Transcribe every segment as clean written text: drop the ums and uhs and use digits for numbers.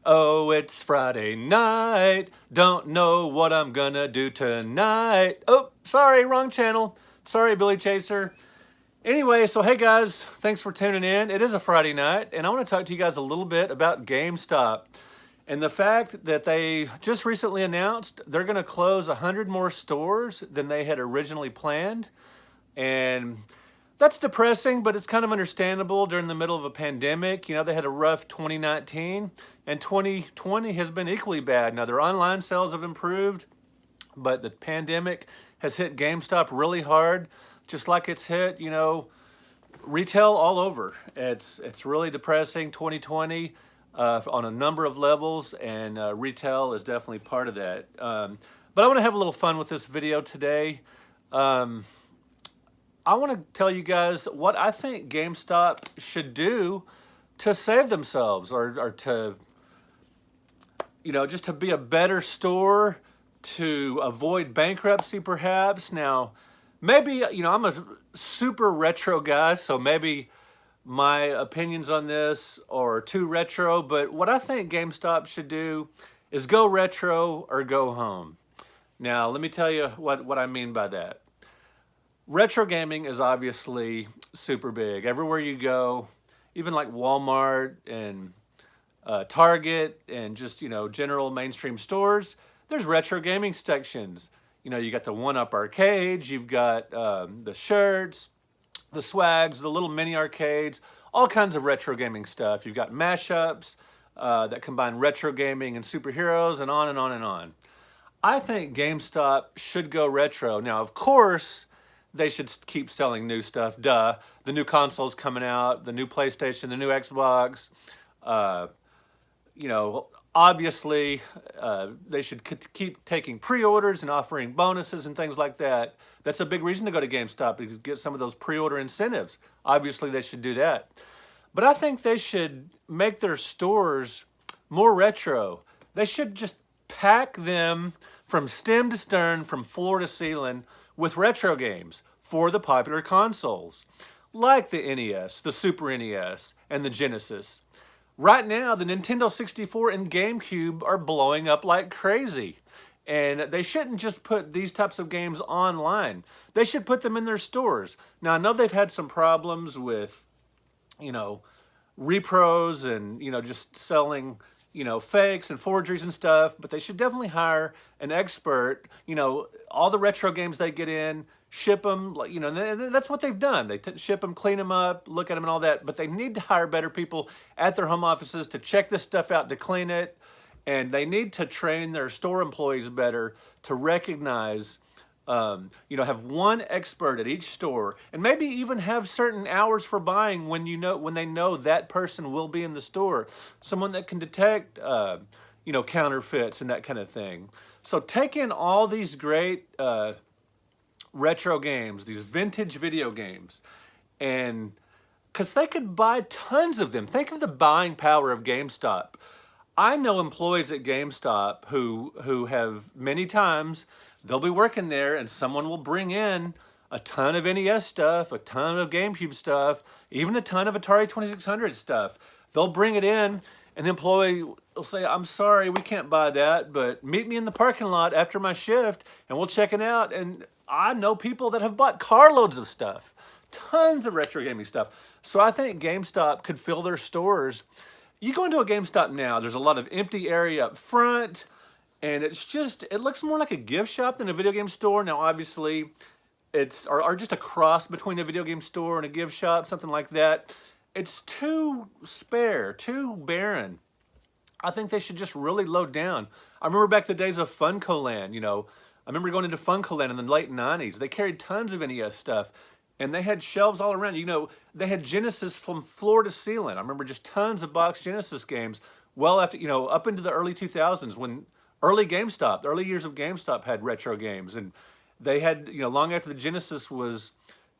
Oh, it's Friday night. Don't know what I'm gonna do tonight. Oh, sorry, wrong channel. Sorry, Billy Chaser. Anyway, so hey guys, thanks for tuning in. It is a Friday night, and I want to talk to you guys a little bit about GameStop and the fact that they just recently announced they're going to close 100 more stores than they had originally planned. And that's depressing, but it's kind of understandable during the middle of a pandemic. You know, they had a rough 2019, and 2020 has been equally bad. Now, their online sales have improved, but the pandemic has hit GameStop really hard, just like it's hit, you know, retail all over. It's really depressing, 2020, on a number of levels, and retail is definitely part of that. But I want to have a little fun with this video today. I want to tell you guys what I think GameStop should do to save themselves, or to, you know, just to be a better store, to avoid bankruptcy perhaps. Now, maybe, you know, I'm a super retro guy, so maybe my opinions on this are too retro, but what I think GameStop should do is go retro or go home. Now, let me tell you what I mean by that. Retro gaming is obviously super big. Everywhere you go, even like Walmart and Target and just, you know, general mainstream stores, there's retro gaming sections. You know, you got the one-up arcades, you've got the shirts, the swags, the little mini arcades, all kinds of retro gaming stuff. You've got mashups that combine retro gaming and superheroes, and on and on and on. I think GameStop should go retro. Now, of course, they should keep selling new stuff, duh. The new consoles coming out, the new PlayStation, the new Xbox. You know, obviously, they should keep taking pre-orders and offering bonuses and things like that. That's a big reason to go to GameStop, to get some of those pre-order incentives. Obviously, they should do that. But I think they should make their stores more retro. They should just pack them from stem to stern, from floor to ceiling, with retro games for the popular consoles, like the NES, the Super NES, and the Genesis. Right now, the Nintendo 64 and GameCube are blowing up like crazy. And they shouldn't just put these types of games online. They should put them in their stores. Now, I know they've had some problems with, you know, repros and, you know, just selling, you know, fakes and forgeries and stuff, but they should definitely hire an expert. You know, all the retro games they get in, ship them, you know, that's what they've done. They ship them, clean them up, look at them and all that, but they need to hire better people at their home offices to check this stuff out, to clean it, and they need to train their store employees better to recognize, you know, have one expert at each store, and maybe even have certain hours for buying when they know that person will be in the store. Someone that can detect, you know, counterfeits and that kind of thing. So take in all these great retro games, these vintage video games, and because they could buy tons of them. Think of the buying power of GameStop. I know employees at GameStop who have many times, they'll be working there and someone will bring in a ton of NES stuff, a ton of GameCube stuff, even a ton of Atari 2600 stuff. They'll bring it in and the employee will say, I'm sorry, we can't buy that, but meet me in the parking lot after my shift and we'll check it out. And I know people that have bought carloads of stuff, tons of retro gaming stuff. So I think GameStop could fill their stores. You go into a GameStop now, there's a lot of empty area up front, and it looks more like a gift shop than a video game store. Now, obviously, it's or just a cross between a video game store and a gift shop, something like that. It's too spare, too barren. I think they should just really load down. I remember back the days of Funcoland, you know. I remember going into Funcoland in the late 90s. They carried tons of NES stuff, and they had shelves all around. You know, they had Genesis from floor to ceiling. I remember just tons of box Genesis games well after, you know, up into the early 2000s when the early years of GameStop had retro games. And they had, you know, long after the Genesis was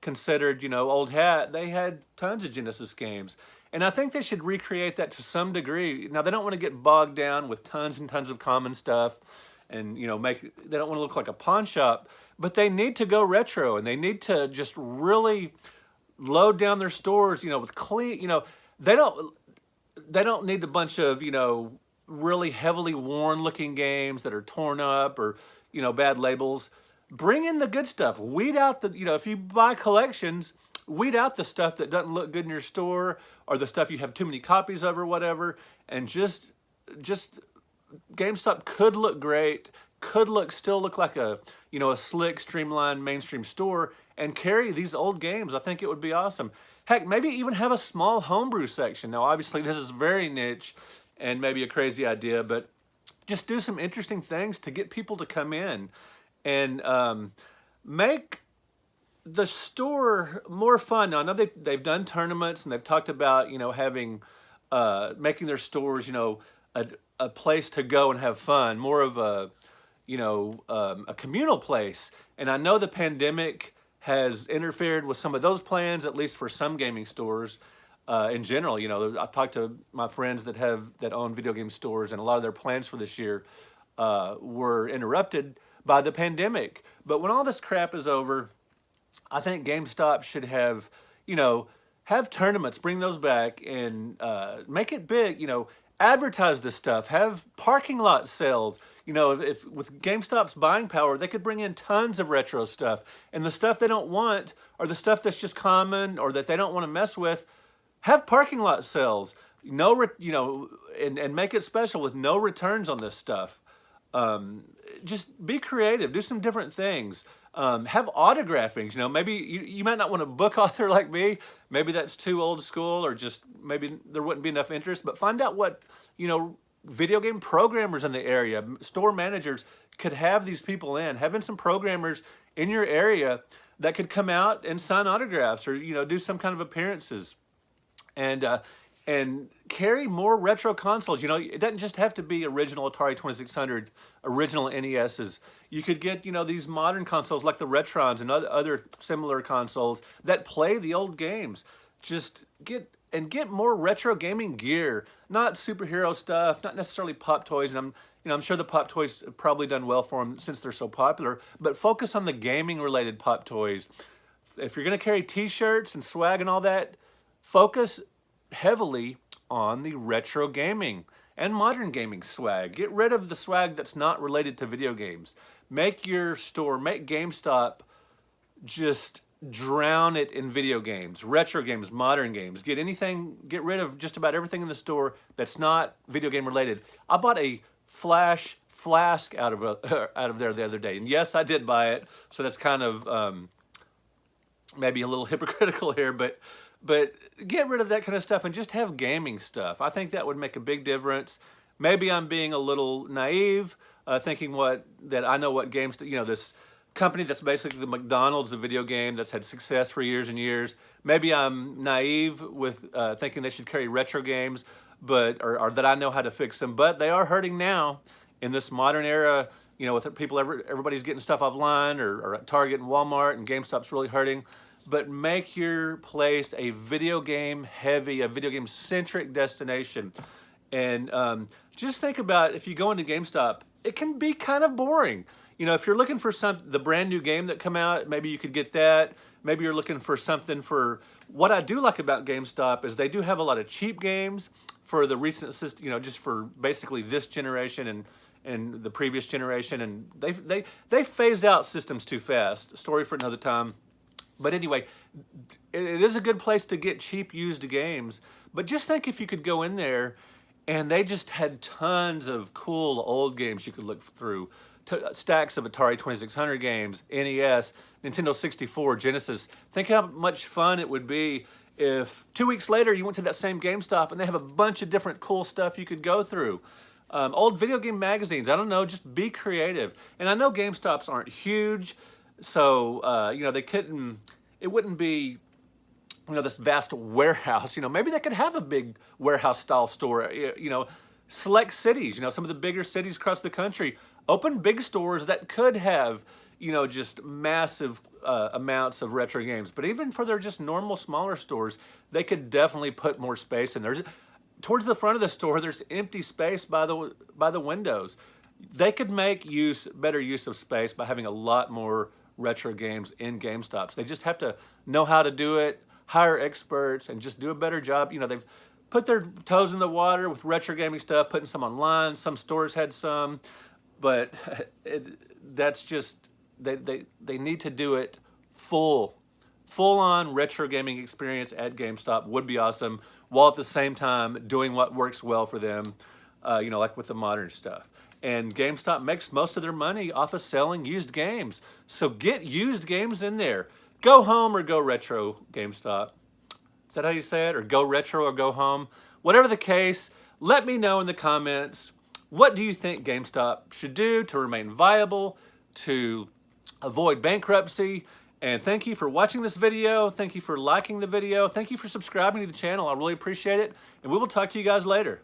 considered, you know, old hat, they had tons of Genesis games. And I think they should recreate that to some degree. Now, they don't want to get bogged down with tons and tons of common stuff and, you know, they don't want to look like a pawn shop, but they need to go retro and they need to just really load down their stores, you know, with clean, you know, they don't need a bunch of, you know, really heavily worn looking games that are torn up or, bad labels. Bring in the good stuff. Weed out the, if you buy collections, weed out the stuff that doesn't look good in your store or the stuff you have too many copies of or whatever. And just GameStop could look great, still look like a, a slick, streamlined, mainstream store and carry these old games. I think it would be awesome. Heck, maybe even have a small homebrew section. Now, obviously, this is very niche and maybe a crazy idea, but just do some interesting things to get people to come in and make the store more fun. Now, I know they've done tournaments and they've talked about, having, making their stores, a place to go and have fun, more of a, a communal place. And I know the pandemic has interfered with some of those plans, at least for some gaming stores. In general, I've talked to my friends that own video game stores, and a lot of their plans for this year were interrupted by the pandemic. But when all this crap is over, I think GameStop should have, have tournaments, bring those back, and make it big. Advertise this stuff. Have parking lot sales. If with GameStop's buying power, they could bring in tons of retro stuff, and the stuff they don't want, or the stuff that's just common, or that they don't want to mess with. Have parking lot sales, and make it special with no returns on this stuff. Just be creative, do some different things. Have autographings, maybe you might not want a book author like me. Maybe that's too old school, or just maybe there wouldn't be enough interest, but find out what, video game programmers in the area, store managers could have these people in, having some programmers in your area that could come out and sign autographs or, do some kind of appearances. And carry more retro consoles. It doesn't just have to be original Atari 2600, original NESs. You could get, these modern consoles like the Retrons and other similar consoles that play the old games. Just get more retro gaming gear, not superhero stuff, not necessarily Pop Toys. And I'm sure the Pop Toys have probably done well for them since they're so popular, but focus on the gaming related Pop Toys. If you're going to carry t-shirts and swag and all that, focus heavily on the retro gaming and modern gaming swag. Get rid of the swag that's not related to video games. Make your store, make GameStop just drown it in video games, retro games, modern games. Get rid of just about everything in the store that's not video game related. I bought a Flash flask out of there the other day. And yes, I did buy it. So that's kind of maybe a little hypocritical here, but get rid of that kind of stuff and just have gaming stuff. I think that would make a big difference. Maybe I'm being a little naive, thinking that I know what games, this company that's basically the McDonald's of video game that's had success for years and years. Maybe I'm naive with thinking they should carry retro games, or that I know how to fix them. But they are hurting now in this modern era. With people, everybody's getting stuff offline or at Target and Walmart, and GameStop's really hurting. But make your place a video game heavy, a video game centric destination. And just think about, if you go into GameStop, it can be kind of boring. If you're looking for the brand new game that come out, maybe you could get that. Maybe you're looking for something for, what I do like about GameStop is they do have a lot of cheap games for the recent system, just for basically this generation and the previous generation. And they phase out systems too fast. Story for another time. But anyway, it is a good place to get cheap used games. But just think if you could go in there and they just had tons of cool old games you could look through. Stacks of Atari 2600 games, NES, Nintendo 64, Genesis. Think how much fun it would be if 2 weeks later you went to that same GameStop and they have a bunch of different cool stuff you could go through. Old video game magazines, I don't know, just be creative. And I know GameStops aren't huge, so, they couldn't, it wouldn't be, this vast warehouse. Maybe they could have a big warehouse style store, select cities, some of the bigger cities across the country, open big stores that could have, just massive amounts of retro games. But even for their just normal smaller stores, they could definitely put more space in there. Towards the front of the store, there's empty space by the windows. They could make better use of space by having a lot more retro games in GameStops. They just have to know how to do it, hire experts, and just do a better job. put their toes in the water with retro gaming stuff, putting some online. Some stores had some, but that's just, they need to do it full on retro gaming experience at GameStop would be awesome, while at the same time doing what works well for them, you know, like with the modern stuff. And GameStop makes most of their money off of selling used games. So get used games in there. Go home or go retro, GameStop. Is that how you say it? Or go retro or go home? Whatever the case, let me know in the comments, what do you think GameStop should do to remain viable, to avoid bankruptcy? And thank you for watching this video. Thank you for liking the video. Thank you for subscribing to the channel. I really appreciate it. And we will talk to you guys later.